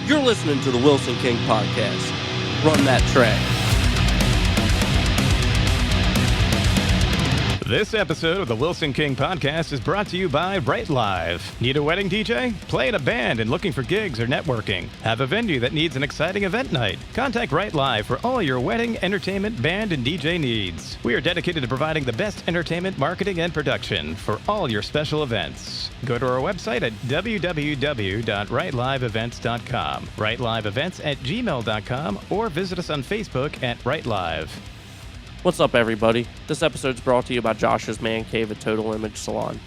You're listening to the Wilson King Podcast. Run that track. This episode of the Wilson King Podcast is brought to you by Wright Live. Need a wedding DJ? Play in a band and looking for gigs or networking? Have a venue that needs an exciting event night? Contact Wright Live for all your wedding, entertainment, band, and DJ needs. We are dedicated to providing the best entertainment, marketing, and production for all your special events. Go to our website at www.wrightliveevents.com, wrightliveevents@gmail.com, or visit us on Facebook at Wright Live. What's up, everybody? This episode's brought to you by Josh's Man Cave at Total Image Salon.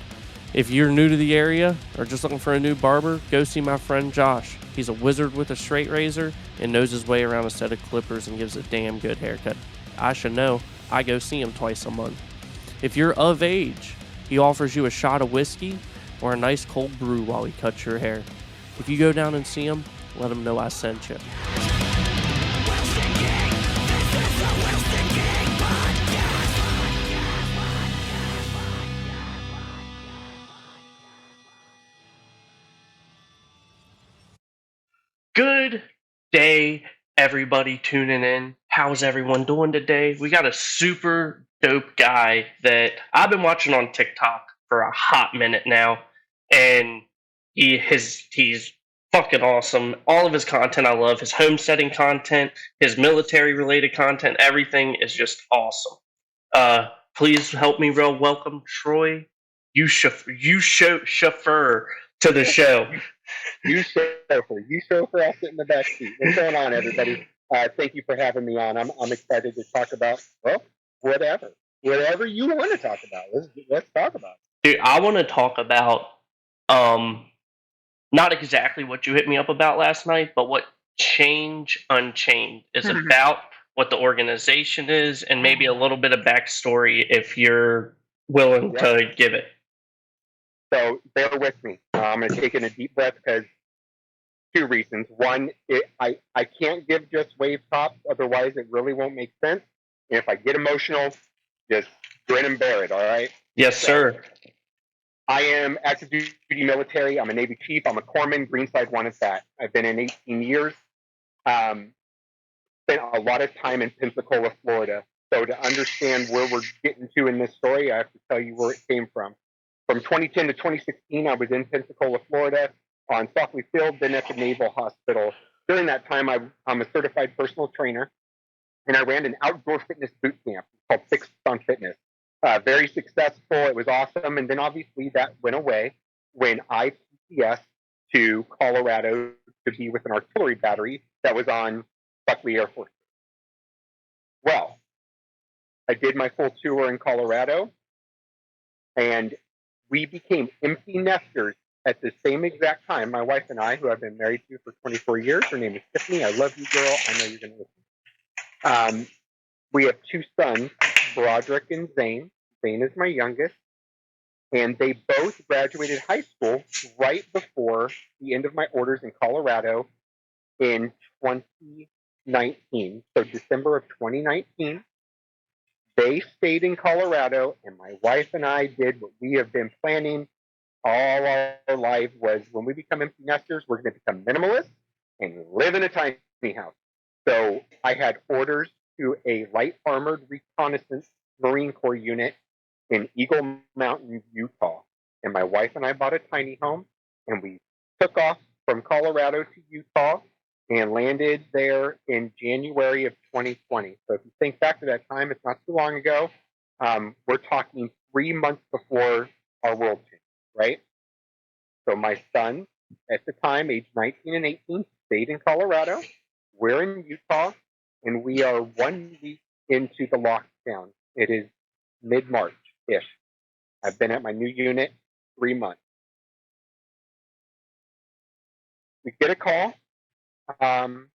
If you're new to the area or just looking for a new barber, go see my friend Josh. He's a wizard with a straight razor and knows his way around a set of clippers and gives a damn good haircut. I should know. I go see him twice a month. If you're of age, he offers you a shot of whiskey or a nice cold brew while he cuts your hair. If you go down and see him, let him know I sent you. Good day, everybody tuning in. How's everyone doing today? We got a super dope guy that I've been watching on TikTok for a hot minute now, and he's fucking awesome. All of his content I love. His homesteading content, his military-related content, everything is just awesome. Please help me welcome Troy Ulshoeffer to the show. You chauffeur, I'll sit in the back seat. What's going on, everybody? Thank you for having me on. I'm excited to talk about, well, whatever you want to talk about. Let's talk about it. Dude, I want to talk about, not exactly what you hit me up about last night, but what Change Unchained is about, what the organization is, and maybe a little bit of backstory if you're willing to give it. So bear with me. I'm going to take in a deep breath because two reasons. One, I can't give just wave tops, otherwise it really won't make sense. And if I get emotional, just grin and bear it, all right? Yes, sir. I am active duty military. I'm a Navy chief. I'm a corpsman, Greenside 1 at that. I've been in 18 years. Spent a lot of time in Pensacola, Florida. So to understand where we're getting to in this story, I have to tell you where it came from. From 2010 to 2016, I was in Pensacola, Florida, on Stockley Field, then at the Naval Hospital. During that time, I'm a certified personal trainer, and I ran an outdoor fitness boot camp called Fixed on Fitness. Very successful. It was awesome. And then obviously that went away when I PCS to Colorado to be with an artillery battery that was on Buckley Air Force. Well, I did my full tour in Colorado, and we became empty nesters at the same exact time. My wife and I, who I've been married to for 24 years, her name is Tiffany. I love you, girl. I know you're going to listen. We have two sons, Broderick and Zane. Zane is my youngest. And they both graduated high school right before the end of my orders in Colorado in 2019. So December of 2019. They stayed in Colorado, and my wife and I did what we have been planning all our life was when we become empty nesters, we're going to become minimalists and live in a tiny house. So I had orders to a light armored reconnaissance Marine Corps unit in Eagle Mountain, Utah. And my wife and I bought a tiny home, and we took off from Colorado to Utah and landed there in January of 2020. So if you think back to that time, it's not too long ago. We're talking 3 months before our world changed, right? So my sons, at the time, age 19 and 18, stayed in Colorado. We're in Utah, and we are 1 week into the lockdown. It is mid-March-ish. I've been at my new unit 3 months. We get a call. I'm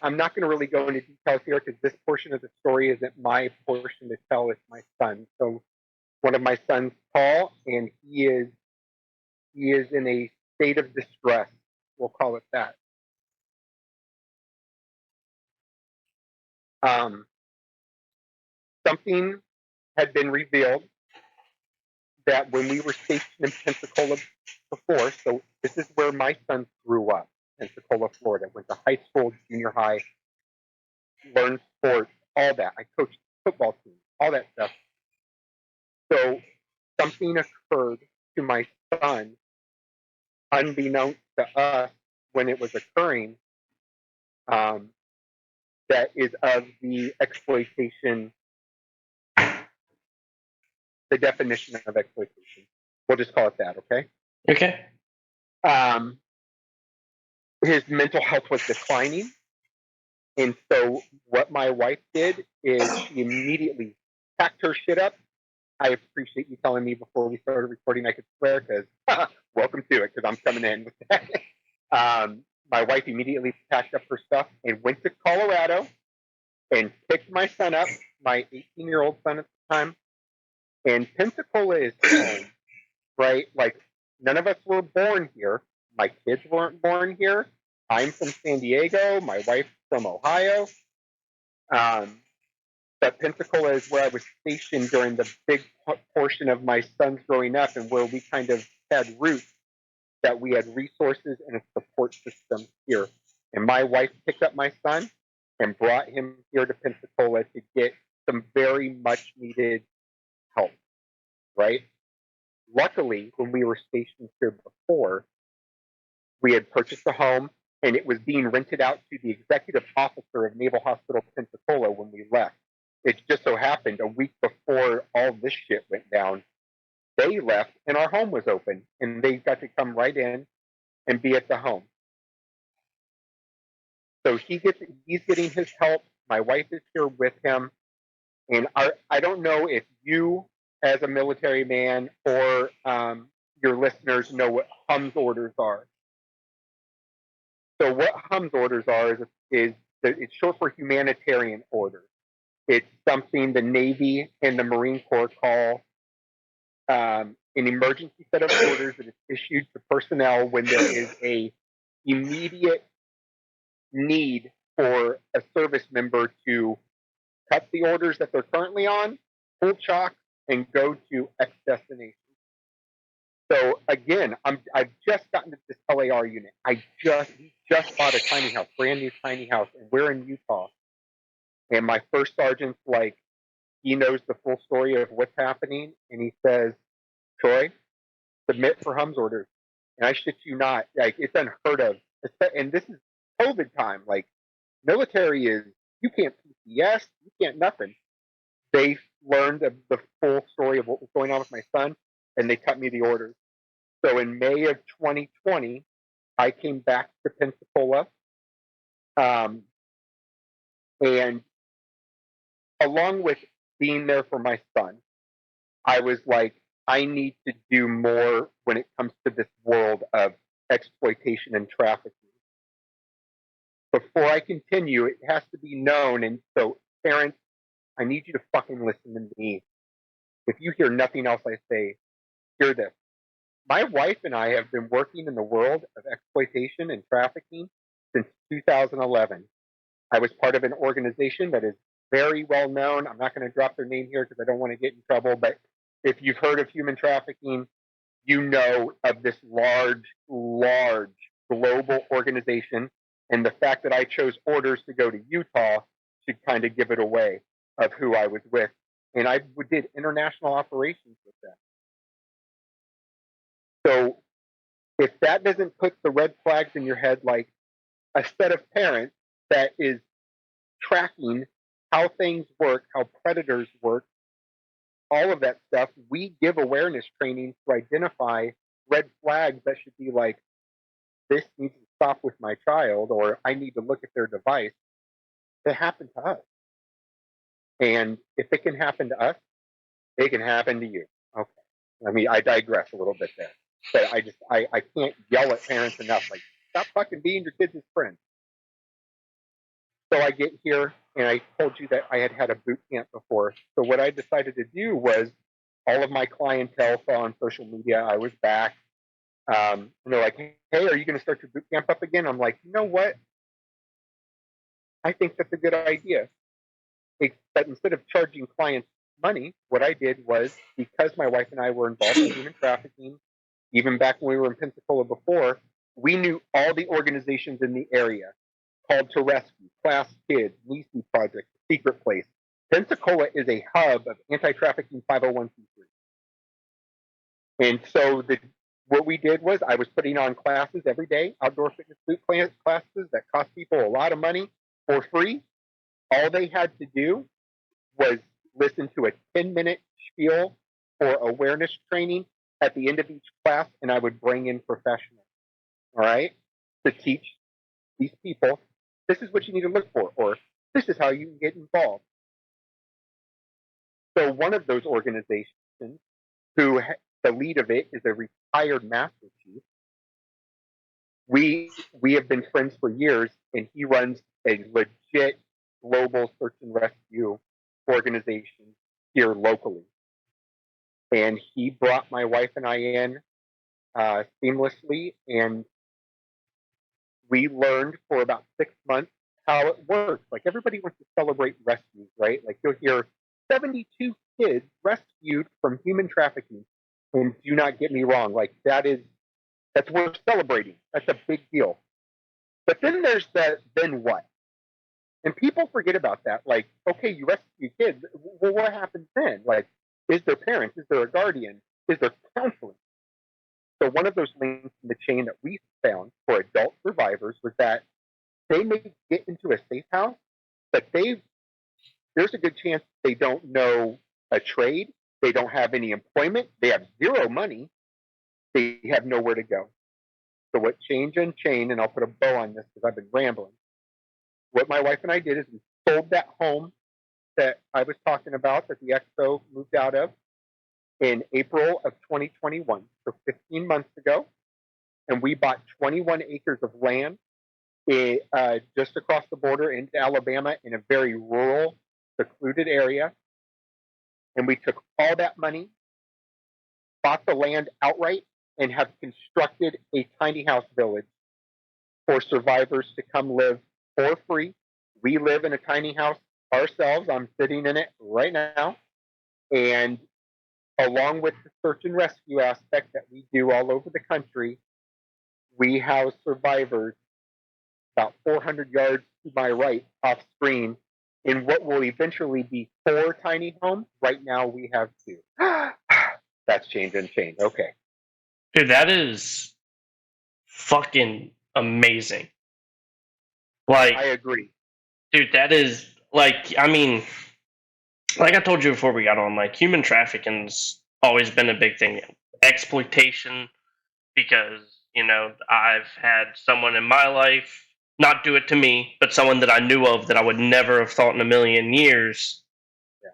not going to really go into details here because this portion of the story isn't my portion to tell. It's my son. So one of my sons, Paul, and he is in a state of distress. We'll call it that. Something had been revealed that when we were stationed in Pensacola before, so this is where my son grew up. Pensacola, Florida. Went to high school, junior high, learned sports, all that. I coached football teams, all that stuff. So something occurred to my son, unbeknownst to us when it was occurring, that is of the exploitation, the definition of exploitation. We'll just call it that, okay? Okay. His mental health was declining. And so what my wife did is she immediately packed her shit up. I appreciate you telling me before we started recording I could swear, because welcome to it, because I'm coming in with that. My wife immediately packed up her stuff and went to Colorado and picked my son up, my 18-year-old son at the time. And Pensacola is home, right? Like, none of us were born here. My kids weren't born here. I'm from San Diego. My wife's from Ohio. But Pensacola is where I was stationed during the big portion of my son's growing up, and where we kind of had roots, that we had resources and a support system here. And my wife picked up my son and brought him here to Pensacola to get some very much needed help, right? Luckily, when we were stationed here before, we had purchased a home, and it was being rented out to the executive officer of Naval Hospital Pensacola when we left. It just so happened a week before all this shit went down, they left and our home was open, and they got to come right in and be at the home. So he's getting his help. My wife is here with him. And I don't know if you, as a military man, or your listeners know what HUMS orders are. So what HUMS orders are is it's short for humanitarian orders. It's something the Navy and the Marine Corps call an emergency set of orders that is issued to personnel when there is a immediate need for a service member to cut the orders that they're currently on, pull chalk, and go to X destination. So again, I've just gotten to this LAR unit. We just bought a tiny house, brand new tiny house, and we're in Utah. And my first sergeant's like, he knows the full story of what's happening, and he says, Troy, submit for HUMS orders. And I shit you not, like, it's unheard of. And this is COVID time. Like, military is, you can't PCS, you can't nothing. They learned of the full story of what was going on with my son, and they cut me the orders. So in May of 2020, I came back to Pensacola, and along with being there for my son, I was like, I need to do more when it comes to this world of exploitation and trafficking. Before I continue, it has to be known. And so, parents, I need you to fucking listen to me. If you hear nothing else I say, hear this. My wife and I have been working in the world of exploitation and trafficking since 2011. I was part of an organization that is very well known. I'm not going to drop their name here because I don't want to get in trouble, but if you've heard of human trafficking, you know of this large global organization. And the fact that I chose orders to go to Utah should kind of give it away of who I was with. And I did international operations with them. So if that doesn't put the red flags in your head, like a set of parents that is tracking how things work, how predators work, all of that stuff, we give awareness training to identify red flags that should be like, this needs to stop with my child, or I need to look at their device. It happened to us. And if it can happen to us, it can happen to you. Okay. I mean, I digress a little bit there. But I can't yell at parents enough. Like, stop fucking being your kids' friends. So I get here, and I told you that I had a boot camp before. So what I decided to do was, all of my clientele saw on social media I was back. And they're like, hey, are you going to start your boot camp up again? I'm like, you know what? I think that's a good idea. But instead of charging clients money, what I did was, because my wife and I were involved in human trafficking, even back when we were in Pensacola before, We knew all the organizations in the area, Called to Rescue, Class Kids, Nisi Project, Secret Place. Pensacola is a hub of anti-trafficking 501c3. And so what we did was I was putting on classes every day, outdoor fitness boot classes that cost people a lot of money for free. All they had to do was listen to a 10-minute spiel for awareness training at the end of each class, and I would bring in professionals, all right, to teach these people, this is what you need to look for, or this is how you can get involved. So one of those organizations, the lead of it is a retired master chief. We have been friends for years, and he runs a legit global search and rescue organization here locally. And he brought my wife and I in seamlessly, and we learned for about 6 months how it works. Like, everybody wants to celebrate rescues, right? Like, you'll hear 72 kids rescued from human trafficking. And do not get me wrong, like, that's worth celebrating. That's a big deal. But then there's then what? And people forget about that. Like, okay, you rescue kids. Well, what happens then? Like, is there parents? Is there a guardian? Is there counseling? So one of those links in the chain that we found for adult survivors was that they may get into a safe house, but there's a good chance they don't know a trade. They don't have any employment. They have zero money. They have nowhere to go. So what Change Unchained, and I'll put a bow on this because I've been rambling. What my wife and I did is we sold that home that I was talking about that the XO moved out of in April of 2021, so 15 months ago. And we bought 21 acres of land just across the border into Alabama in a very rural, secluded area. And we took all that money, bought the land outright, and have constructed a tiny house village for survivors to come live for free. We live in a tiny house ourselves. I'm sitting in it right now. And along with the search and rescue aspect that we do all over the country, we house survivors about 400 yards to my right off screen in what will eventually be 4 tiny homes. Right now we have 2. That's Change Unchained. Okay. Dude, that is fucking amazing. Like, I agree. dude, that is, like, I mean, like I told you before we got on, like, human trafficking's always been a big thing. Exploitation, because, you know, I've had someone in my life not do it to me, but someone that I knew of that I would never have thought in a million years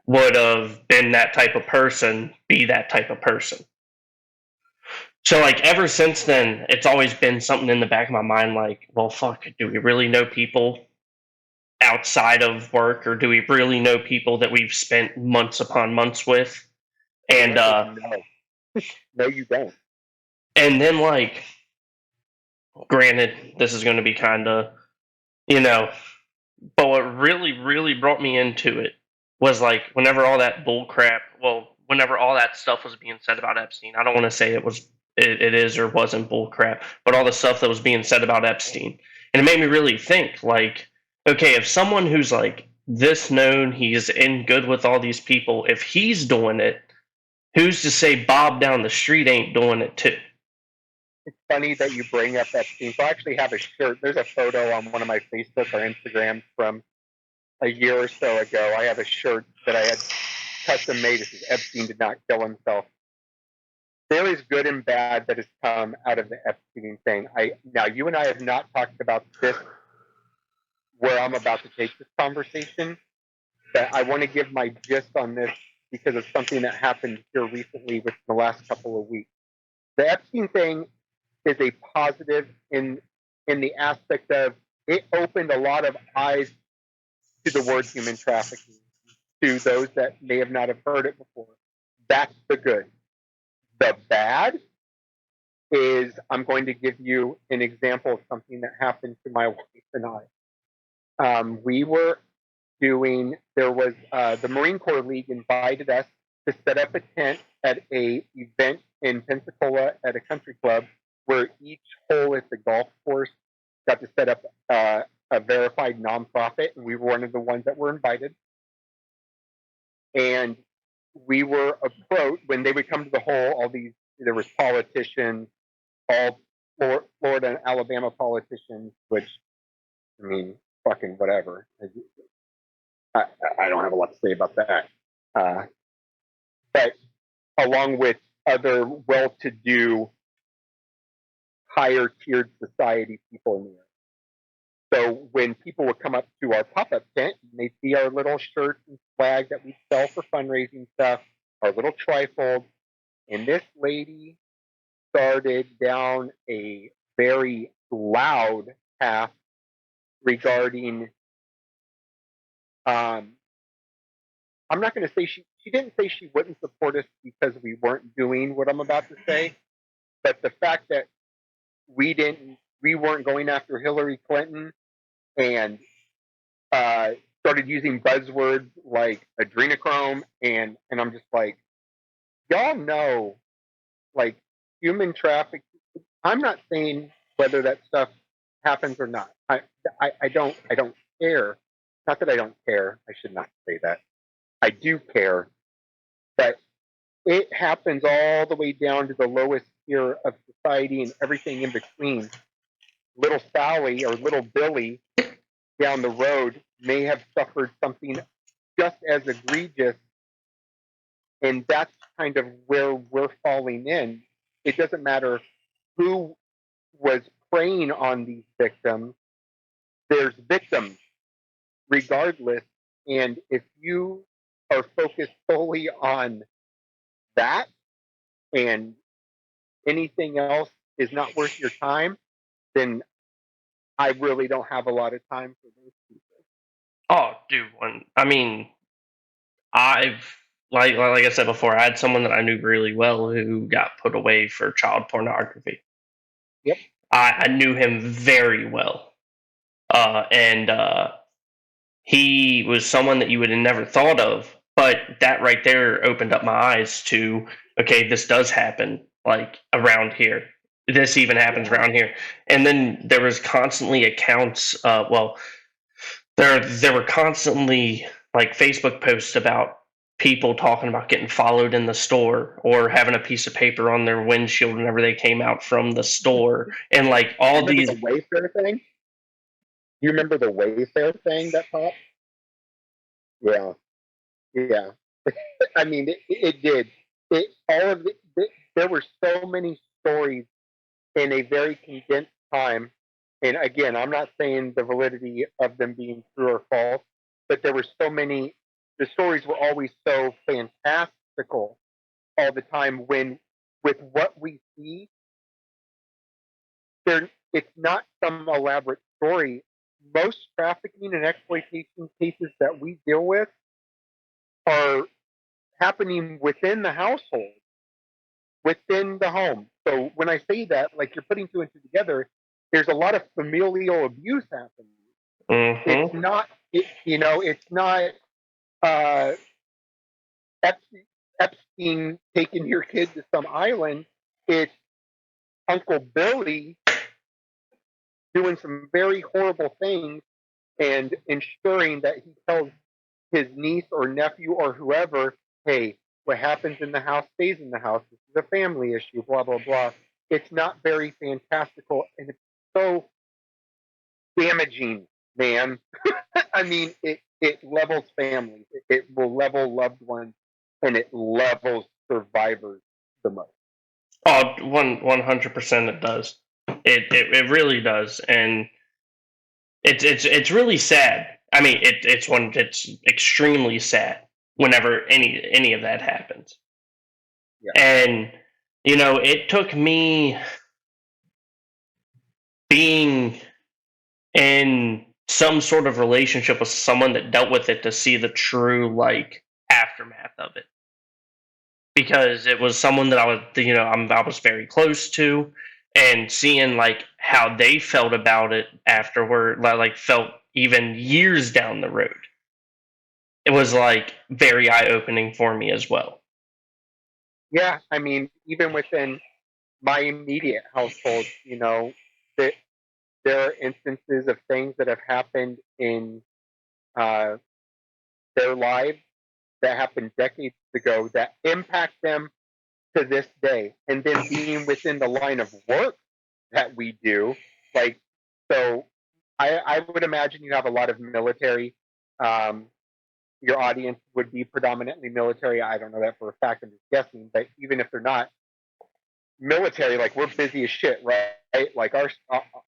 would have been that type of person, be that type of person. So, like, ever since then, it's always been something in the back of my mind, like, well, fuck, do we really know people outside of work, or do we really know people that we've spent months upon months with? And no, you don't. And then, like, granted, this is going to be kind of, you know, but what really, really brought me into it was, like, whenever all that bull crap, whenever all that stuff was being said about Epstein, I don't want to say it is or wasn't bull crap, but all the stuff that was being said about Epstein. And it made me really think, like, okay, if someone who's, like, this known, he's in good with all these people, if he's doing it, who's to say Bob down the street ain't doing it too? It's funny that you bring up Epstein. So I actually have a shirt. There's a photo on one of my Facebook or Instagram from a year or so ago. I have a shirt that I had custom made. It says Epstein did not kill himself. There is good and bad that has come out of the Epstein thing. Now, you and I have not talked about this, where I'm about to take this conversation, but I want to give my gist on this because of something that happened here recently within the last couple of weeks. The Epstein thing is a positive in the aspect of it opened a lot of eyes to the word human trafficking to those that may have not have heard it before. That's the good. The bad is I'm going to give you an example of something that happened to my wife and I. We were there was the Marine Corps League invited us to set up a tent at a event in Pensacola at a country club where each hole at the golf course got to set up a verified nonprofit, and we were one of the ones that were invited. And we were approached when they would come to the hole. There was politicians, all Florida and Alabama politicians, which, I mean, fucking whatever. I don't have a lot to say about that. But along with other well-to-do, higher-tiered society people in the area. So when people would come up to our pop-up tent, and they'd see our little shirts and swag that we sell for fundraising stuff, our little trifold, and this lady started down a very loud path regarding, I'm not going to say she didn't say she wouldn't support us because we weren't doing what I'm about to say, but the fact that we weren't going after Hillary Clinton and started using buzzwords like adrenochrome, and I'm just like, y'all know, like, human trafficking. I'm not saying whether that stuff happens or not. I don't care. Not that I don't care. I should not say that. I do care, but it happens all the way down to the lowest tier of society and everything in between. Little Sally or little Billy down the road may have suffered something just as egregious, and that's kind of where we're falling in. It doesn't matter who was preying on these victims. There's victims regardless, and if you are focused solely on that and anything else is not worth your time, then I really don't have a lot of time for those people. Oh, dude, I mean, I've like I said before, I had someone that I knew really well who got put away for child pornography. Yep. I knew him very well, and he was someone that you would have never thought of. But that right there opened up my eyes to, okay, this does happen, like, around here. This even happens around here. And then there was constantly accounts. There were constantly, like, Facebook posts about people talking about getting followed in the store or having a piece of paper on their windshield whenever they came out from the store, and like all these. The Wayfair thing. You remember the Wayfair thing that popped? Yeah. I mean, it did. There were so many stories in a very condensed time. And again, I'm not saying the validity of them being true or false, but there were so many. The stories were always so fantastical all the time. When with what we see, it's not some elaborate story. Most trafficking and exploitation cases that we deal with are happening within the household, within the home. So when I say that, like, you're putting two and two together, there's a lot of familial abuse happening. Mm-hmm. It's not Epstein taking your kid to some island. It's Uncle Billy doing some very horrible things and ensuring that he tells his niece or nephew or whoever, hey, what happens in the house stays in the house. This is a family issue, blah, blah, blah. It's not very fantastical, and it's so damaging, man. I mean, it levels families. It will level loved ones, and it levels survivors the most. Oh, 100% it does. It really does, and it's really sad. I mean, it's extremely sad whenever any of that happens. Yeah. And it took me being in some sort of relationship with someone that dealt with it to see the true, like, aftermath of it. Because it was someone that I was very close to, and seeing, like, how they felt about it afterward, like, felt even years down the road. It was, like, very eye-opening for me as well. Yeah, I mean, even within my immediate household, that there are instances of things that have happened in uh, their lives that happened decades ago that impact them to this day. And then being within the line of work that we do, like, so I would imagine you have a lot of military. Um, your audience would be predominantly military. I don't know that for a fact. I'm just guessing. But even if they're not military, like we're busy as shit, right? Like our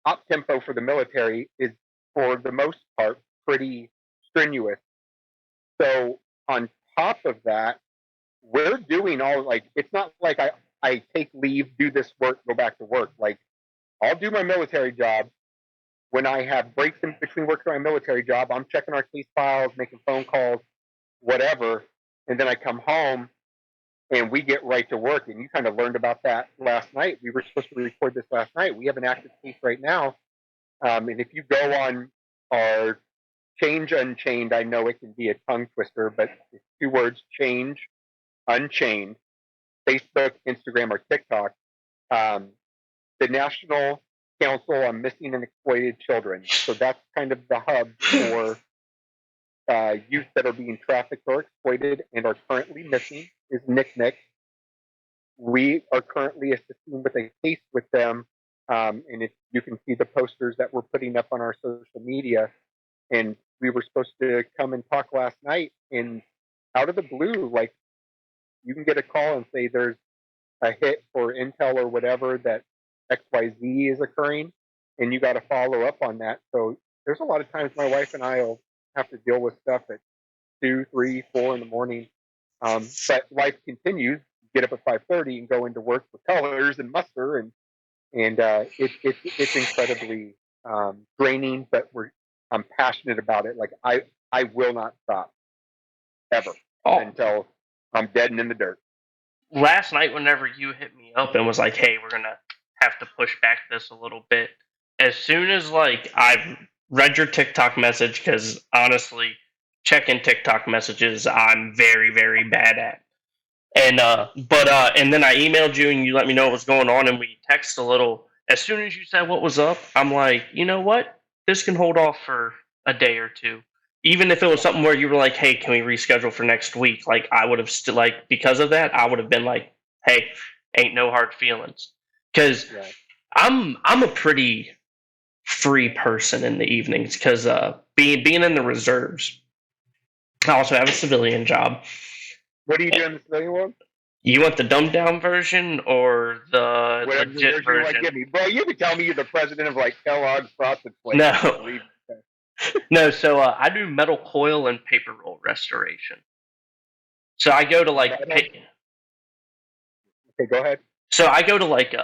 op tempo for the military is, for the most part, pretty strenuous. So on top of that, we're doing all, like, it's not like I take leave, do this work, go back to work. Like, I'll do my military job. When I have breaks in between work and my military job, I'm checking our case files, making phone calls, whatever. And then I come home and we get right to work. And you kind of learned about that last night. We were supposed to record this last night. We have an active case right now. And if you go on our Change Unchained, I know it can be a tongue twister, but it's 2 words: Change Unchained, Facebook, Instagram, or TikTok. The National Council on Missing and Exploited Children. So that's kind of the hub for youth that are being trafficked or exploited and are currently missing, is NICNIC. We are currently assisting with a case with them. And if you can see the posters that we're putting up on our social media, and we were supposed to come and talk last night, and out of the blue, like, you can get a call and say there's a hit for intel or whatever that XYZ is occurring, and you got to follow up on that. So there's a lot of times my wife and I will have to deal with stuff at 2, 3, 4 in the morning. But life continues. Get up at 5:30 and go into work for colors and muster, and it's incredibly draining. But I'm passionate about it. Like, I will not stop ever until I'm dead and in the dirt. Last night, whenever you hit me up and was like, "Hey, we're gonna have to push back this a little bit," as soon as, like, I read your TikTok message, because honestly, checking TikTok messages I'm very, very bad at. And then I emailed you and you let me know what was going on, and we texted a little. As soon as you said what was up, I'm like, you know what? This can hold off for a day or two. Even if it was something where you were like, hey, can we reschedule for next week? Like, I would have still, like, because of that, I would have been like, hey, ain't no hard feelings. Because I'm a pretty free person in the evenings, because being in the reserves, I also have a civilian job. What do you do in the civilian world? You want the dumbed down version or the whatever legit version? Like, give me, bro. You can tell me you're the president of, like, Kellogg's Frosted Flakes. No, no. So I do metal coil and paper roll restoration. So I go to, like, okay, go ahead. So I go to, like,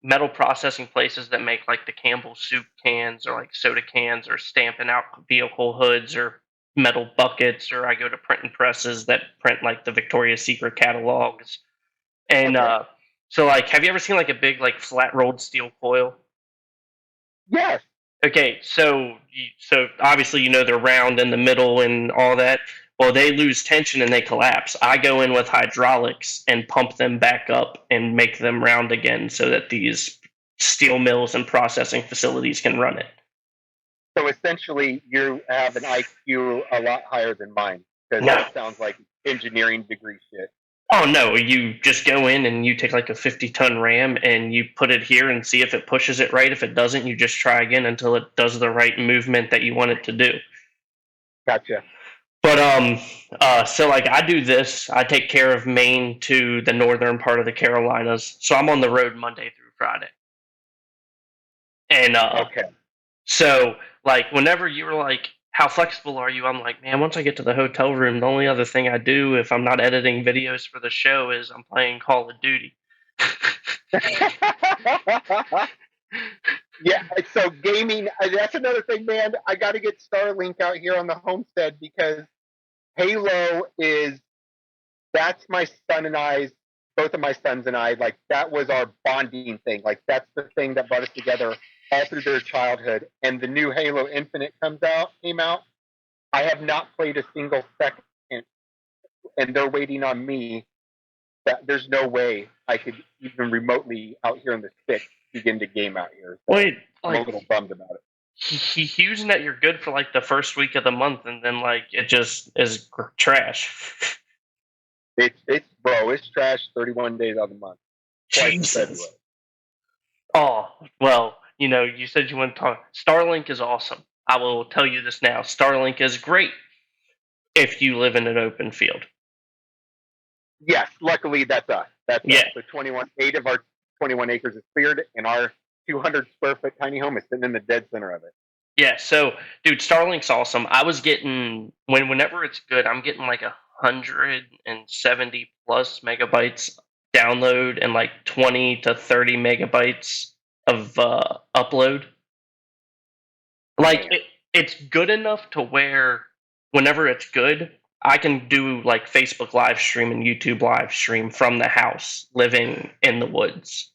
metal processing places that make, like, the Campbell soup cans or, like, soda cans, or stamping out vehicle hoods or metal buckets, or I go to printing presses that print, like, the Victoria's Secret catalogs. And so, like, have you ever seen, like, a big, like, flat rolled steel coil? Yes. Okay, so obviously they're round in the middle and all that. Well, they lose tension and they collapse. I go in with hydraulics and pump them back up and make them round again so that these steel mills and processing facilities can run it. So essentially, you have an IQ a lot higher than mine, because that sounds like engineering degree shit. Oh, no, you just go in and you take, like, a 50-ton ram and you put it here and see if it pushes it right. If it doesn't, you just try again until it does the right movement that you want it to do. Gotcha. But so, like, I do this. I take care of Maine to the northern part of the Carolinas. So I'm on the road Monday through Friday. And okay. So, like, whenever you were like, how flexible are you? I'm like, man, once I get to the hotel room, the only other thing I do if I'm not editing videos for the show is I'm playing Call of Duty. Yeah, so gaming, that's another thing, man. I got to get Starlink out here on the homestead, because Halo that's my son and I's, both of my sons and I, like, that was our bonding thing. Like, that's the thing that brought us together all through their childhood. And the new Halo Infinite came out. I have not played a single second, and they're waiting on me that there's no way I could even remotely out here in the sticks begin to game out here. So Wait, I'm a little bummed about it. He's using that you're good for like the first week of the month, and then like it just is trash. It's trash 31 days out of the month. Twice in February. Jesus. Oh, well, you said you want to talk. Starlink is awesome. I will tell you this now. Starlink is great if you live in an open field. Yes, luckily that's us. That's Yeah. us. The 8 of our 21 acres is cleared, and our 200 square foot tiny home is sitting in the dead center of it. Yeah, so dude, Starlink's awesome. I was getting whenever it's good, I'm getting like 170 plus megabytes download and like 20 to 30 megabytes of upload. Like it's good enough to where whenever it's good, I can do like Facebook live stream and YouTube live stream from the house, living in the woods.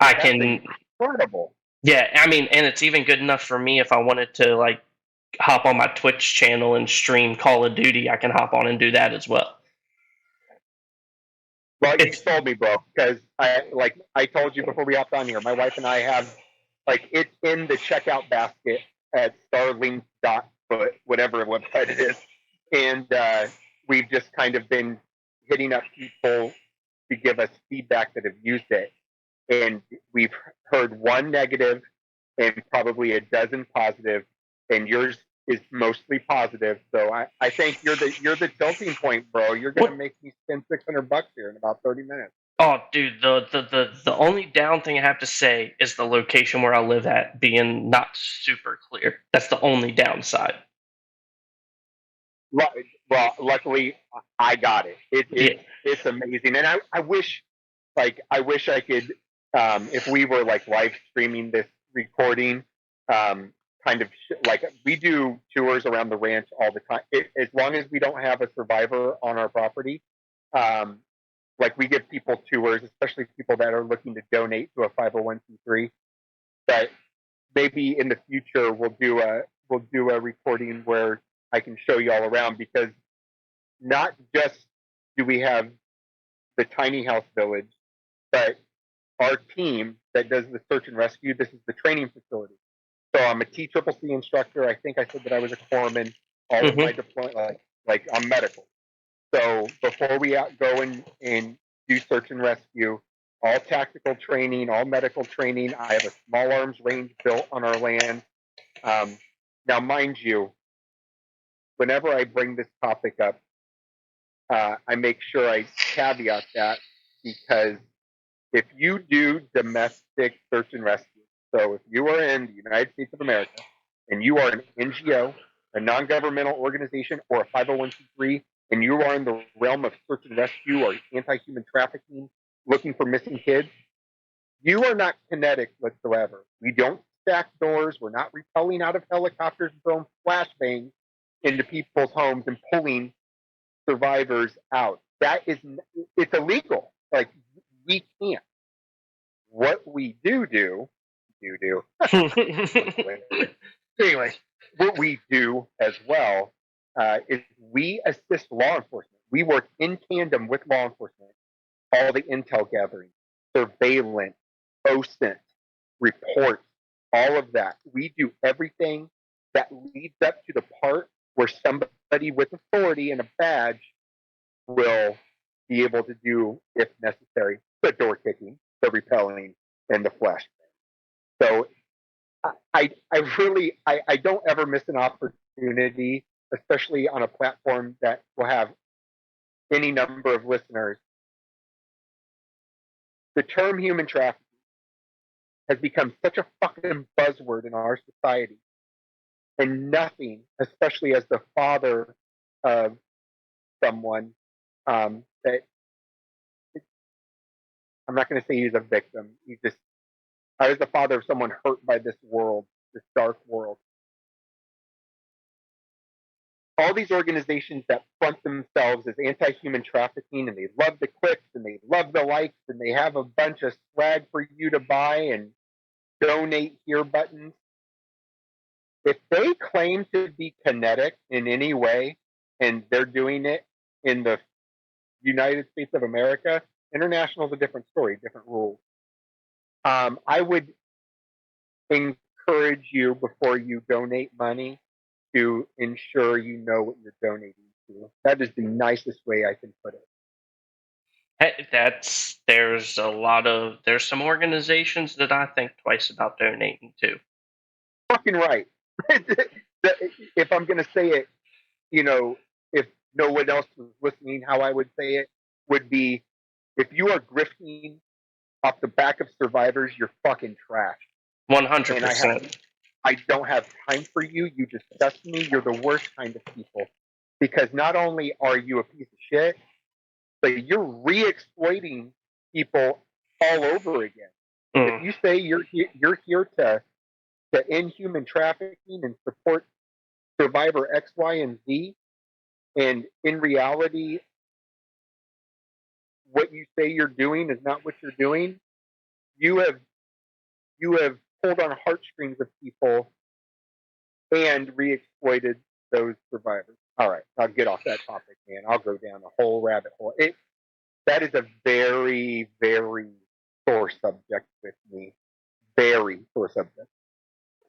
I That's can incredible. Yeah, I mean, and it's even good enough for me if I wanted to like hop on my Twitch channel and stream Call of Duty, I can hop on and do that as well. Well, you sold me, bro, because I told you before we hopped on here, my wife and I have it's in the checkout basket at Starlink.foot, whatever website it is, and we've just kind of been hitting up people to give us feedback that have used it, and we've heard one negative and probably a dozen positive, and yours is mostly positive. So I think you're the tilting point, bro. You're gonna make me spend $600 here in about 30 minutes. Oh, dude, the only down thing I have to say is the location where I live at being not super clear. That's the only downside. Well, luckily I got it. It's amazing, and I wish I could, if we were like live streaming this recording, kind of like we do tours around the ranch all the time. As long as we don't have a survivor on our property, like we give people tours, especially people that are looking to donate to a 501c3. But maybe in the future we'll do a recording where I can show you all around, because not just do we have the tiny house village, but our team that does the search and rescue, this is the training facility. So I'm a TCCC instructor. I think I said that I was a corpsman. All of my deployment, like I'm medical. So before we go and do search and rescue, all tactical training, all medical training. I have a small arms range built on our land. Now, mind you, whenever I bring this topic up, I make sure I caveat that, because if you do domestic search and rescue, so if you are in the United States of America and you are an NGO, a non-governmental organization, or a 501c3, and you are in the realm of search and rescue or anti-human trafficking, looking for missing kids, you are not kinetic whatsoever. We don't stack doors. We're not repelling out of helicopters and throwing flashbangs into people's homes and pulling survivors out. It's illegal. Like, we can't. What we do. Anyway, what we do as well is we assist law enforcement. We work in tandem with law enforcement. All the intel gathering, surveillance, OSINT, reports, all of that. We do everything that leads up to the part where somebody with authority and a badge will be able to do, if necessary, the door kicking, the repelling, and the flashbang. So I don't ever miss an opportunity, especially on a platform that will have any number of listeners. The term human trafficking has become such a fucking buzzword in our society. And nothing, especially as the father of someone, that I'm not going to say he's a victim. I was the father of someone hurt by this world, this dark world. All these organizations that front themselves as anti-human trafficking, and they love the clicks and they love the likes and they have a bunch of swag for you to buy and donate here buttons. If they claim to be kinetic in any way and they're doing it in the United States of America. International is a different story, different rules. I would encourage you before you donate money to ensure you know what you're donating to. That is the nicest way I can put it. There's some organizations that I think twice about donating to. Fucking right. If I'm going to say it, if no one else was listening, how I would say it would be, if you are grifting off the back of survivors, you're fucking trash. 100%. I don't have time for you. You disgust me. You're the worst kind of people. Because not only are you a piece of shit, but you're re-exploiting people all over again. If you say you're here to end human trafficking and support survivor X, Y, and Z, and in reality, what you say you're doing is not what you're doing, you have pulled on heartstrings of people and re-exploited those survivors. All right, I'll get off that topic, man. I'll go down a whole rabbit hole. That is a very, very sore subject with me. Very sore subject.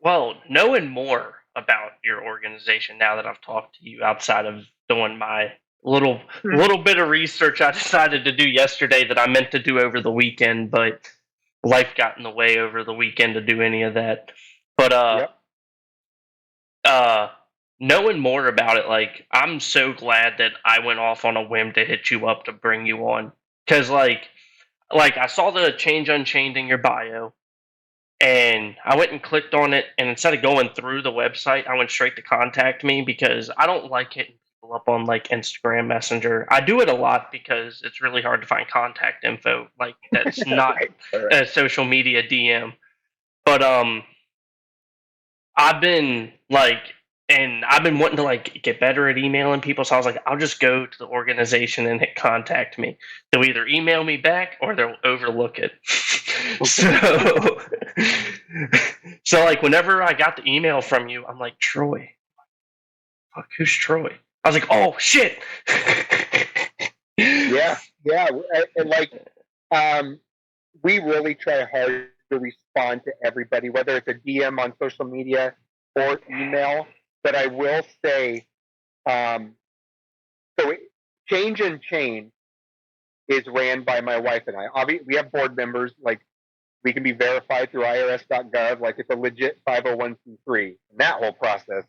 Well, knowing more about your organization now that I've talked to you outside of doing my little bit of research I decided to do yesterday that I meant to do over the weekend, but life got in the way over the weekend to do any of that. But knowing more about it, like, I'm so glad that I went off on a whim to hit you up to bring you on, because like I saw the Change Unchained in your bio. And I went and clicked on it, and instead of going through the website, I went straight to contact me, because I don't like hitting people up on like Instagram Messenger. I do it a lot because it's really hard to find contact info like that's not a social media DM. But I've been wanting to like get better at emailing people, so I was like, I'll just go to the organization and hit contact me. They'll either email me back or they'll overlook it. So like whenever I got the email from you, I'm like, Troy. Fuck, who's Troy? I was like, oh shit. Yeah. And like, we really try hard to respond to everybody, whether it's a DM on social media or email. But I will say, Change Unchained is ran by my wife and I. Obviously, we have board members. Like, we can be verified through IRS.gov. Like, it's a legit 501c3. And that whole process,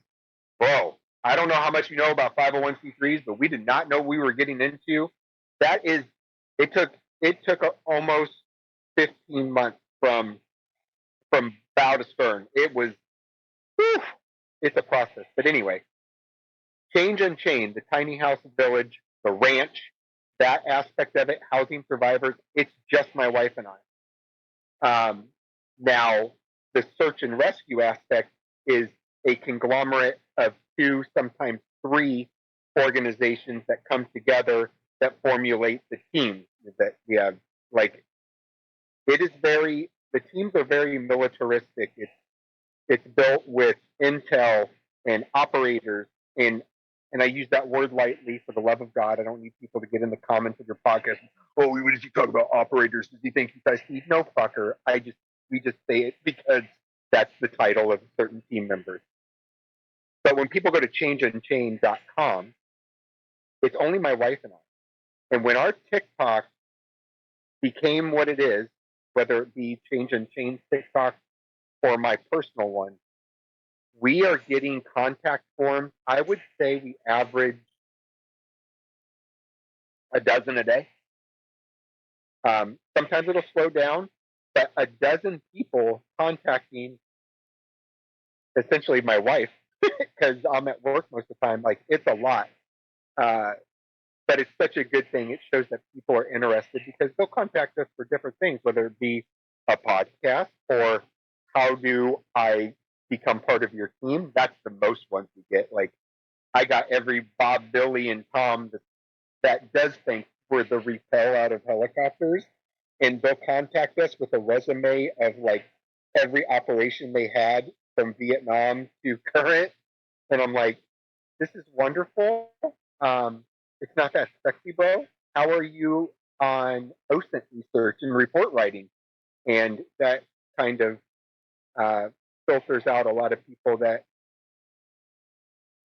bro, I don't know how much you know about 501c3s, but we did not know we were getting into. It took almost 15 months from bow to stern. It's a process. But anyway, Change Unchained, the tiny house village, the ranch, that aspect of it, housing survivors, it's just my wife and I. Now, the search and rescue aspect is a conglomerate of 2, sometimes 3 organizations that come together that formulate the teams that we have. Like, the teams are very militaristic. It's built with intel and operators, and I use that word lightly, for the love of God. I don't need people to get in the comments of your podcast. Oh, what did you talk about operators? Does he think he's guys? No, fucker. We just say it because that's the title of certain team members. But when people go to changeunchained.com, it's only my wife and I. And when our TikTok became what it is, whether it be Change Unchained TikTok or my personal one, we are getting contact forms. I would say we average a dozen a day. Sometimes it'll slow down, but a dozen people contacting essentially my wife, because I'm at work most of the time. Like, it's a lot. But it's such a good thing. It shows that people are interested, because they'll contact us for different things, whether it be a podcast or how do I become part of your team. That's the most ones we get. Like, I got every Bob, Billy, and Tom that does think we're the repel out of helicopters, and they'll contact us with a resume of like every operation they had from Vietnam to current. And I'm like, this is wonderful. It's not that sexy, bro, how are you on OSINT research and report writing? And that kind of filters out a lot of people that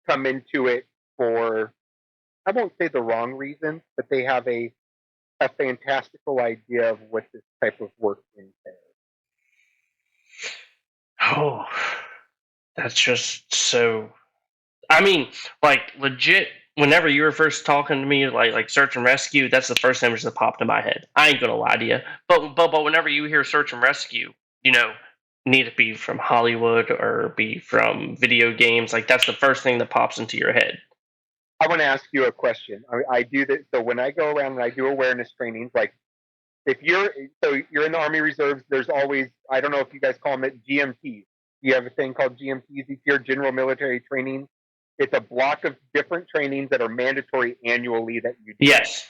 come into it for, I won't say the wrong reasons, but they have a fantastical idea of what this type of work entails. Oh, that's just so. I mean, like legit. Whenever you were first talking to me, like search and rescue, that's the first image that popped in my head. I ain't gonna lie to you, but whenever you hear search and rescue, need to be from Hollywood or be from video games. Like that's the first thing that pops into your head. I want to ask you a question. I do that. So when I go around and I do awareness trainings, like if you're in the Army Reserves, there's always, I don't know if you guys call them GMTs. You have a thing called GMTs each year, General Military Training. It's a block of different trainings that are mandatory annually that you do. Yes,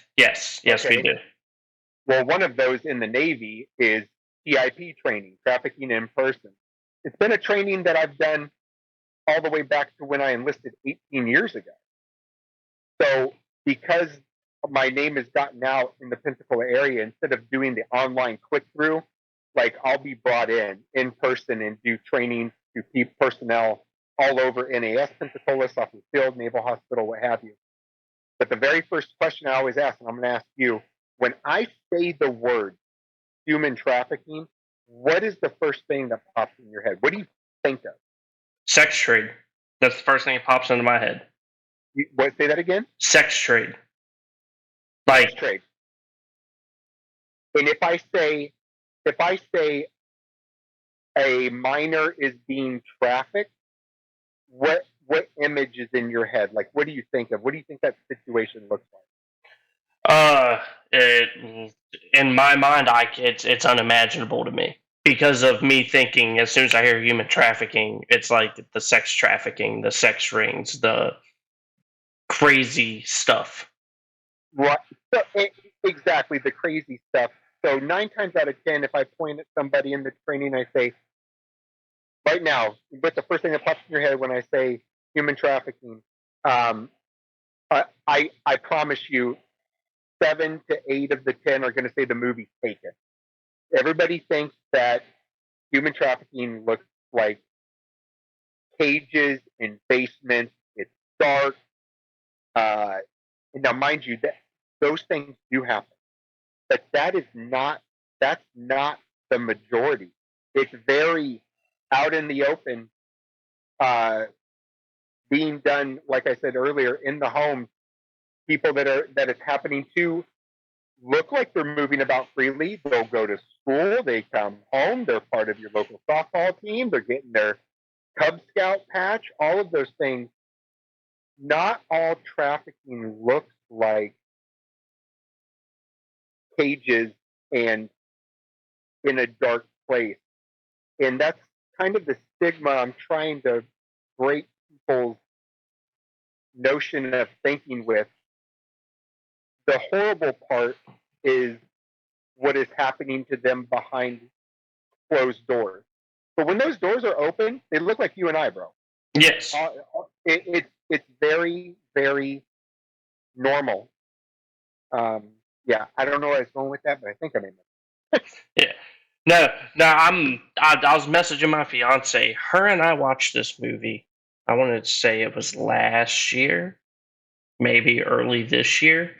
okay. We do. Well, one of those in the Navy is TIP training, trafficking in person. It's been a training that I've done all the way back to when I enlisted 18 years ago. So because my name has gotten out in the Pensacola area, instead of doing the online click through, like I'll be brought in person and do training to keep personnel all over NAS Pensacola, Suffolk Field, Naval Hospital, what have you. But the very first question I always ask, and I'm going to ask you, when I say the word human trafficking, what is the first thing that pops in your head? What do you think of? Sex trade. That's the first thing that pops into my head. What? Say that again? Sex trade. Sex trade. And if I say a minor is being trafficked, what image is in your head? Like, what do you think of? What do you think that situation looks like? In my mind, it's unimaginable to me because of me thinking. As soon as I hear human trafficking, it's like the sex trafficking, the sex rings, the crazy stuff. Right. So, exactly, the crazy stuff. So 9 times out of 10, if I point at somebody in the training, I say, right now, what's the first thing that pops in your head when I say human trafficking? I promise you, 7 to 8 of the 10 are going to say the movie's Taken. Everybody thinks that human trafficking looks like cages in basements. It's dark. Now, mind you, that those things do happen, but that's not the majority. It's very out in the open, being done, like I said earlier, in the home. People that it's happening to look like they're moving about freely. They'll go to school. They come home. They're part of your local softball team. They're getting their Cub Scout patch. All of those things. Not all trafficking looks like cages and in a dark place. And that's kind of the stigma I'm trying to break people's notion of thinking with. The horrible part is what is happening to them behind closed doors. But when those doors are open, they look like you and I, bro. Yes. It's very, very normal. Yeah, I don't know where I was going with that, but I think I made it. Yeah. No, I was messaging my fiance. Her and I watched this movie. I wanted to say it was last year, maybe early this year.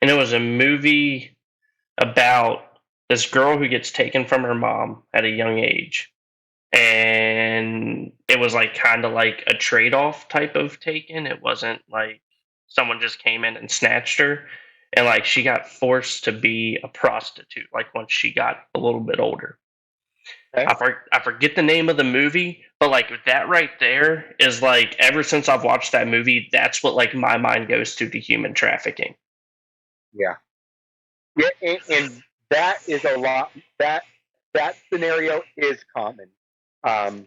And it was a movie about this girl who gets taken from her mom at a young age. And it was like kind of like a trade-off type of taken. It wasn't like someone just came in and snatched her. And like she got forced to be a prostitute, like once she got a little bit older. Okay. I forget the name of the movie, but like that right there is like ever since I've watched that movie, that's what like my mind goes to human trafficking. Yeah, and that is a lot. That scenario is common. All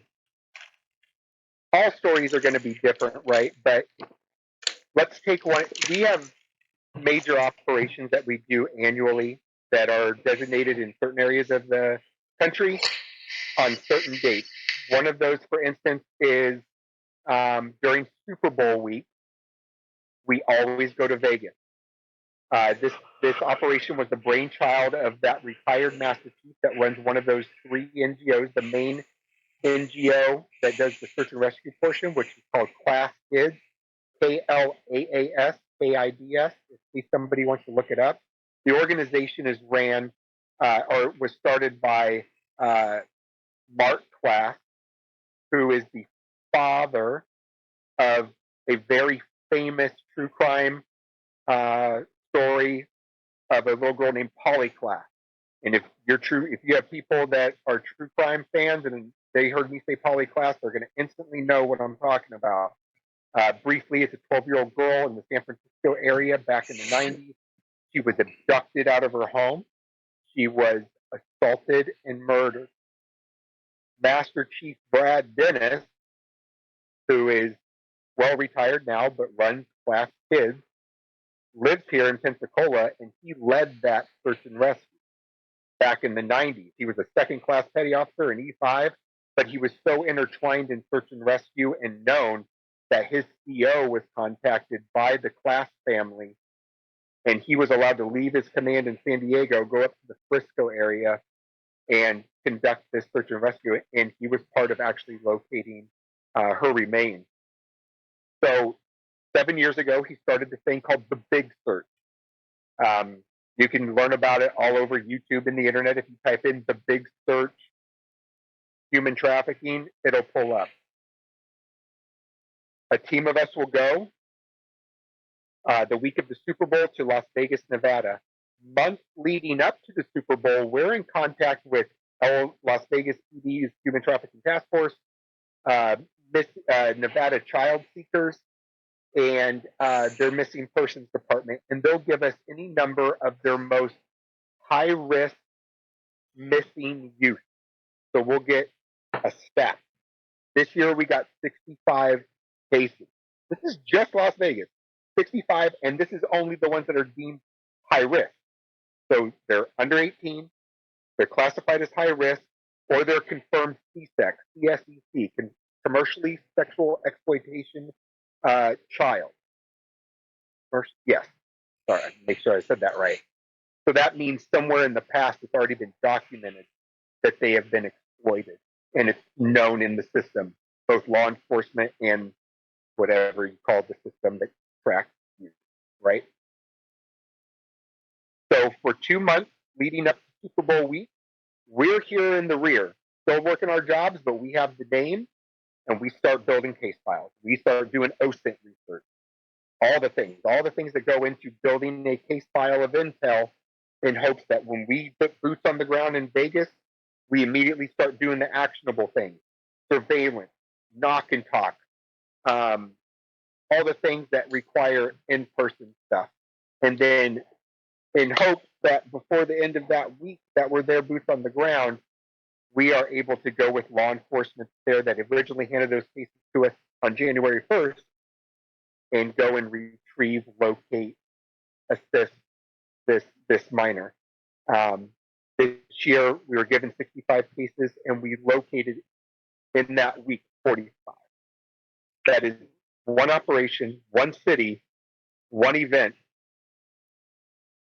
stories are going to be different, right? But let's take one. We have major operations that we do annually that are designated in certain areas of the country on certain dates. One of those, for instance, is during Super Bowl week. We always go to Vegas. This operation was the brainchild of that retired Master Chief that runs one of those 3 NGOs, the main NGO that does the search and rescue portion, which is called Class Kids, KLAAS, KIDS, in case somebody wants to look it up. The organization is ran or was started by Mark Class, who is the father of a very famous true crime story of a little girl named Polly Class. And if you have people that are true crime fans and they heard me say Polly Class, they're going to instantly know what I'm talking about. Briefly, it's a 12-year-old girl in the San Francisco area back in the 90s. She was abducted out of her home. She was assaulted and murdered. Master Chief Brad Dennis, who is well retired now but runs Class Kids, lives here in Pensacola, and he led that search and rescue back in the 90s. He was a second-class petty officer in E5, but he was so intertwined in search and rescue and known that his CO was contacted by the Class family, and he was allowed to leave his command in San Diego, go up to the Frisco area, and conduct this search and rescue, and he was part of actually locating her remains. So 7 years ago, he started this thing called the Big Search. You can learn about it all over YouTube and the internet. If you type in the Big Search human trafficking, it'll pull up. A team of us will go the week of the Super Bowl to Las Vegas, Nevada. Months leading up to the Super Bowl, we're in contact with Las Vegas PD's Human Trafficking Task Force, Nevada Child Seekers, and their Missing Persons Department, and they'll give us any number of their most high-risk missing youth. So we'll get a stat. This year we got 65 cases. This is just Las Vegas, 65, and this is only the ones that are deemed high risk. So they're under 18, they're classified as high risk, or they're confirmed CSEX, CSEC, commercially sexual exploitation child. First, yes. Sorry, make sure I said that right. So that means somewhere in the past it's already been documented that they have been exploited, and it's known in the system, both law enforcement and whatever you call the system that tracks you, right? So for 2 months leading up to Super Bowl week, we're here in the rear, still working our jobs, but we have the name, and we start building case files. We start doing OSINT research, all the things that go into building a case file of intel in hopes that when we put boots on the ground in Vegas, we immediately start doing the actionable things, surveillance, knock and talk, all the things that require in-person stuff. And then in hopes that before the end of that week that we're there boots on the ground, we are able to go with law enforcement there that originally handed those cases to us on January 1st and go and retrieve, locate, assist this minor. This year we were given 65 cases and we located in that week 45. That is one operation, one city, one event,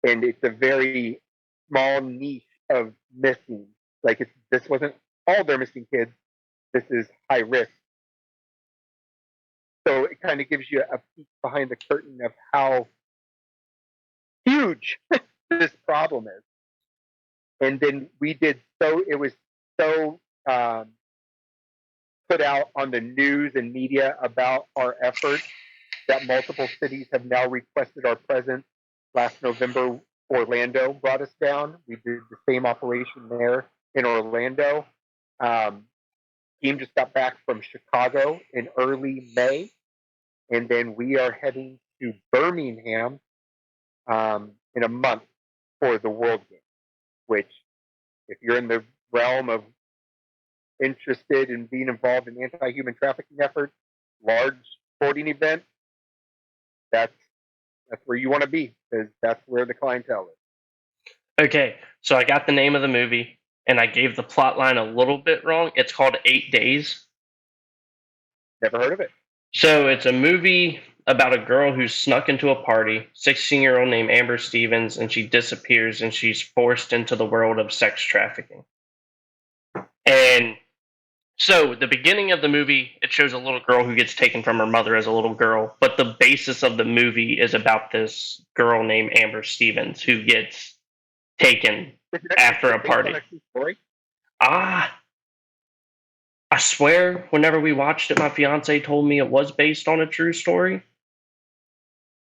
and it's a very small niche of missing. Like this wasn't all their missing kids. This is high risk. So it kind of gives you a peek behind the curtain of how huge this problem is. And then it was so put out on the news and media about our efforts that multiple cities have now requested our presence. Last November, Orlando brought us down. We did the same operation there in Orlando. Team just got back from Chicago in early May, and then we are heading to Birmingham in a month for the World Game, which, if you're in the realm of interested in being involved in anti-human trafficking efforts, large sporting events, that's where you want to be, because that's where the clientele is. Okay, so I got the name of the movie, and I gave the plot line a little bit wrong. It's called 8 Days. Never heard of it. So it's a movie about a girl who's snuck into a party, 16-year-old named Amber Stevens, and she disappears and she's forced into the world of sex trafficking. And so the beginning of the movie, it shows a little girl who gets taken from her mother as a little girl, but the basis of the movie is about this girl named Amber Stevens who gets taken after a party. Ah, I swear, whenever we watched it, my fiance told me it was based on a true story.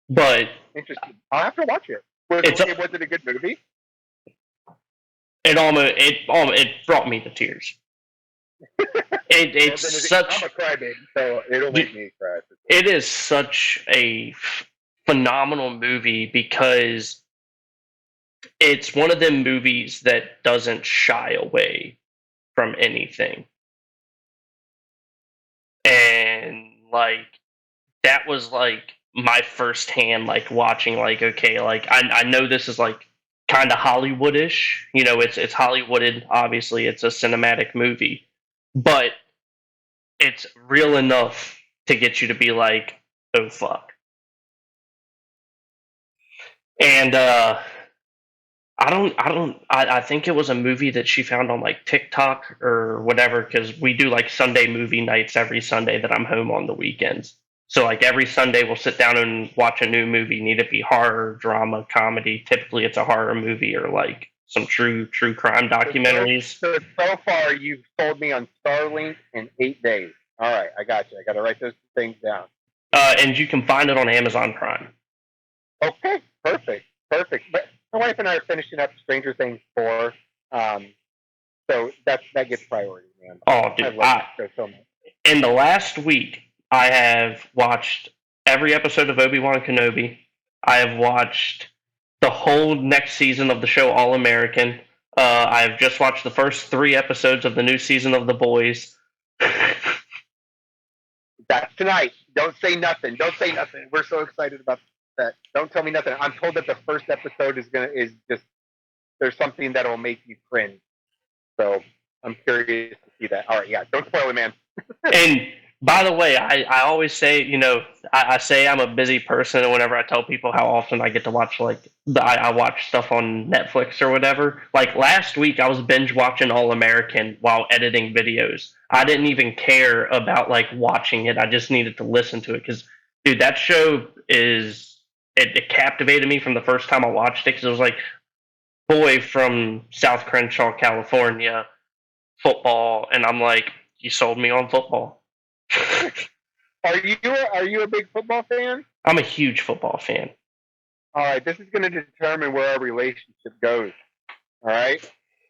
But interesting. I'll have to watch it. Was it a good movie? It brought me to tears. It's such. I'm a crybaby, so it'll make me cry. It is such a phenomenal movie because it's one of them movies that doesn't shy away from anything. And like that was like my first hand like watching like okay, like I know this is like kind of Hollywoodish, you know, it's Hollywooded, obviously it's a cinematic movie, but it's real enough to get you to be like, oh fuck. And I think it was a movie that she found on like TikTok or whatever, because we do like Sunday movie nights every Sunday that I'm home on the weekends. So like every Sunday we'll sit down and watch a new movie. Need it be horror, drama, comedy. Typically it's a horror movie or like some true crime documentaries. So far you've sold me on Starlink in 8 days. All right, I got you. I got to write those things down. And you can find it on Amazon Prime. Okay, perfect. But my wife and I are finishing up Stranger Things 4, so that gets priority, man. Oh, dude! So much. In the last week, I have watched every episode of Obi-Wan Kenobi. I have watched the whole next season of the show All American. I've just watched the first 3 episodes of the new season of The Boys. That's tonight. Don't say nothing. We're so excited about that. Don't tell me nothing. I'm told that the first episode is just there's something that'll make you cringe. So I'm curious to see that. All right, yeah. Don't spoil it, man. And by the way, I always say, you know, I say I'm a busy person, and whenever I tell people how often I get to watch, like, I watch stuff on Netflix or whatever. Like, last week, I was binge watching All American while editing videos. I didn't even care about, like, watching it. I just needed to listen to it. Because, dude, that show it captivated me from the first time I watched it. Because it was like, boy from South Crenshaw, California, football. And I'm like, you sold me on football. Are you a big football fan? I'm a huge football fan. All right, this is going to determine where our relationship goes. All right,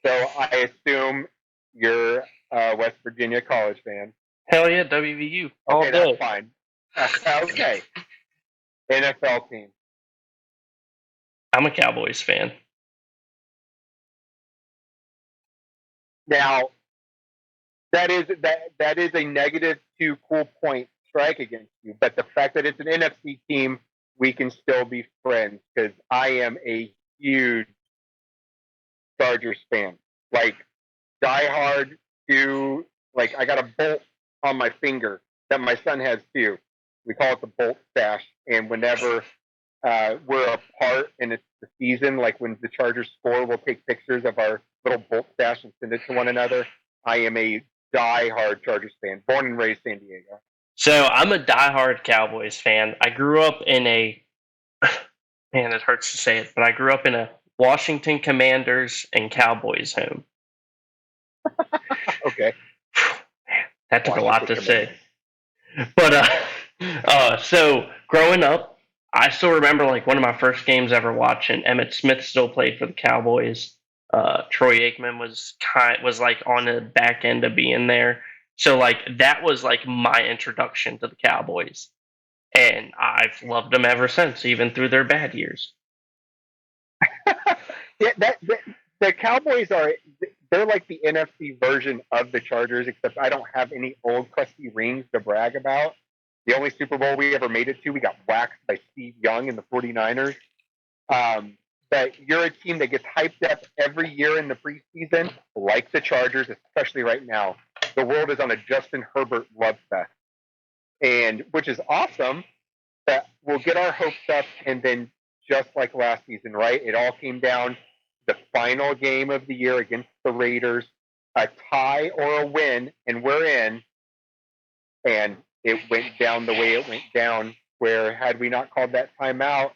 so I assume you're a West Virginia College fan. Hell yeah, WVU. Okay, that's fine. Okay, NFL team. I'm a Cowboys fan. Now, that is a negative 2 cool point strike against you. But the fact that it's an NFC team, we can still be friends because I am a huge Chargers fan. Like, diehard to, like, I got a bolt on my finger that my son has too. We call it the bolt stash. And whenever we're apart and it's the season, like when the Chargers score, we'll take pictures of our little bolt stash and send it to one another. I am a diehard Chargers fan, born and raised San Diego. So I'm a diehard Cowboys fan. I grew up in a man, it hurts to say it, but I grew up in a Washington Commanders and Cowboys home. Okay. That took a lot to say. But so growing up, I still remember like one of my first games ever watching. Emmitt Smith still played for the Cowboys. Troy Aikman was like on the back end of being there. So like that was like my introduction to the Cowboys. And I've loved them ever since, even through their bad years. Yeah, the Cowboys they're like the NFC version of the Chargers, except I don't have any old crusty rings to brag about. The only Super Bowl we ever made it to, we got waxed by Steve Young and the 49ers. But you're a team that gets hyped up every year in the preseason, like the Chargers, especially right now. The world is on a Justin Herbert love fest, and which is awesome. But we'll get our hopes up, and then just like last season, right? It all came down the final game of the year against the Raiders, a tie or a win, and we're in. And it went down the way it went down, where had we not called that timeout,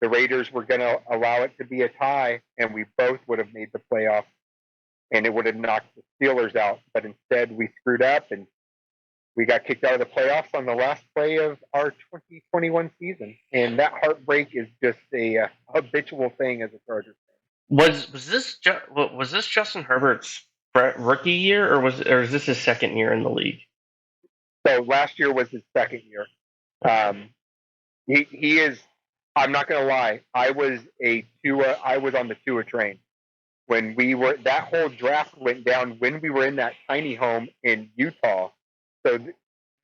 the Raiders were going to allow it to be a tie, and we both would have made the playoffs, and it would have knocked the Steelers out. But instead, we screwed up, and we got kicked out of the playoffs on the last play of our 2021 season. And that heartbreak is just a habitual thing as a Chargers fan. Was this Justin Herbert's rookie year, or is this his second year in the league? So last year was his second year. He is. I'm not going to lie. I was on the Tua train when that whole draft went down when we were in that tiny home in Utah. So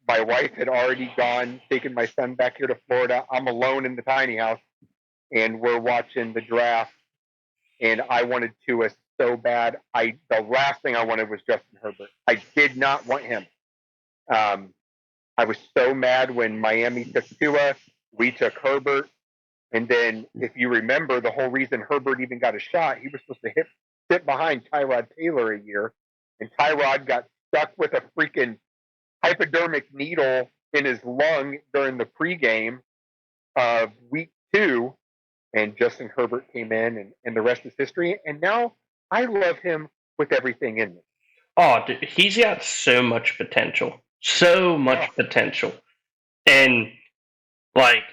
my wife had already gone, taken my son back here to Florida. I'm alone in the tiny house, and we're watching the draft. And I wanted Tua so bad. The last thing I wanted was Justin Herbert. I did not want him. I was so mad when Miami took Tua. We took Herbert. And then, if you remember, the whole reason Herbert even got a shot, he was supposed to sit behind Tyrod Taylor a year. And Tyrod got stuck with a freaking hypodermic needle in his lung during the pregame of week 2. And Justin Herbert came in, and the rest is history. And now I love him with everything in me. Oh, dude, he's got so much potential. So much potential. And, like,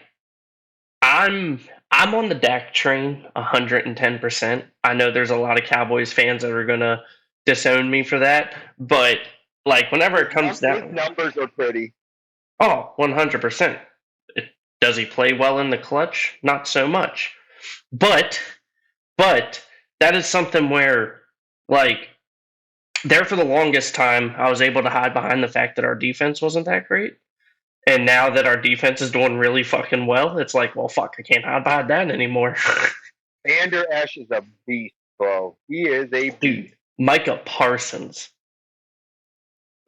I'm on the Dak train 110%. I know there's a lot of Cowboys fans that are going to disown me for that. But, like, whenever it comes down... His numbers are pretty. Oh, 100%. Does he play well in the clutch? Not so much. But that is something where, like, there for the longest time, I was able to hide behind the fact that our defense wasn't that great. And now that our defense is doing really fucking well, it's like, well, fuck, I can't hide behind that anymore. Vander Esch is a beast, bro. He is a beast. Dude, Micah Parsons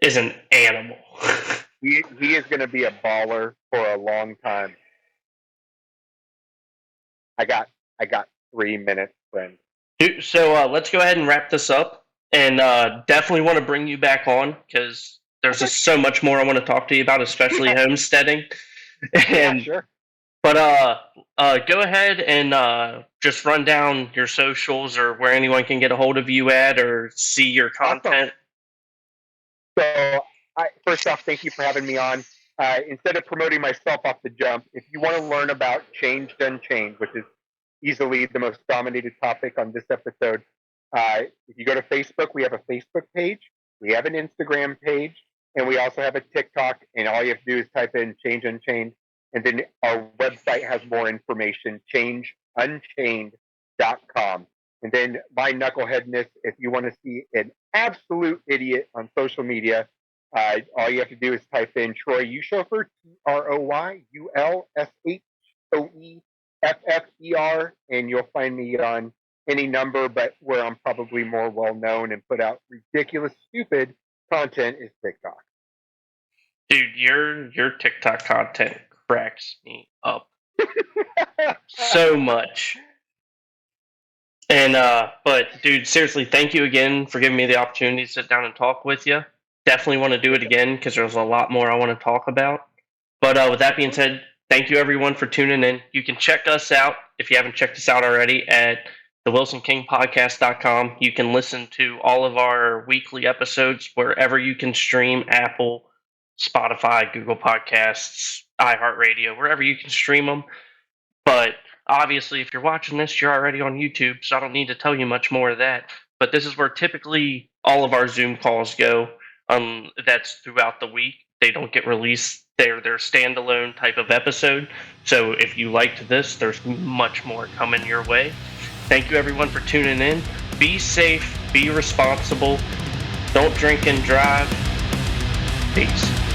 is an animal. He is going to be a baller for a long time. I got 3 minutes, friend. Dude, so let's go ahead and wrap this up. And definitely want to bring you back on because there's just so much more I want to talk to you about, especially homesteading. And, yeah, sure. But go ahead and just run down your socials or where anyone can get a hold of you at or see your content. Awesome. So, first off, thank you for having me on. Instead of promoting myself off the jump, if you want to learn about Change Unchained, which is easily the most dominated topic on this episode, if you go to Facebook, we have a Facebook page, we have an Instagram page, and we also have a TikTok. And all you have to do is type in Change Unchained. And then our website has more information, changeunchained.com. And then my knuckleheadness, if you want to see an absolute idiot on social media, all you have to do is type in Troy Ulshoeffer, TroyUlshoeffer, and you'll find me on any number, but where I'm probably more well-known and put out ridiculous, stupid content is TikTok. Dude, your TikTok content cracks me up so much. And but dude, seriously, thank you again for giving me the opportunity to sit down and talk with you. Definitely want to do it again because there's a lot more I want to talk about. But with that being said, thank you everyone for tuning in. You can check us out if you haven't checked us out already at thewilsonkingpodcast.com. You can listen to all of our weekly episodes wherever you can stream: Apple, Spotify, Google Podcasts, iHeartRadio, wherever you can stream them. But obviously, if you're watching this, you're already on YouTube, so I don't need to tell you much more of that. But this is where typically all of our Zoom calls go. That's throughout the week. They don't get released. They're standalone type of episode. So if you liked this, there's much more coming your way. Thank you everyone for tuning in. Be safe. Be responsible. Don't drink and drive. Peace.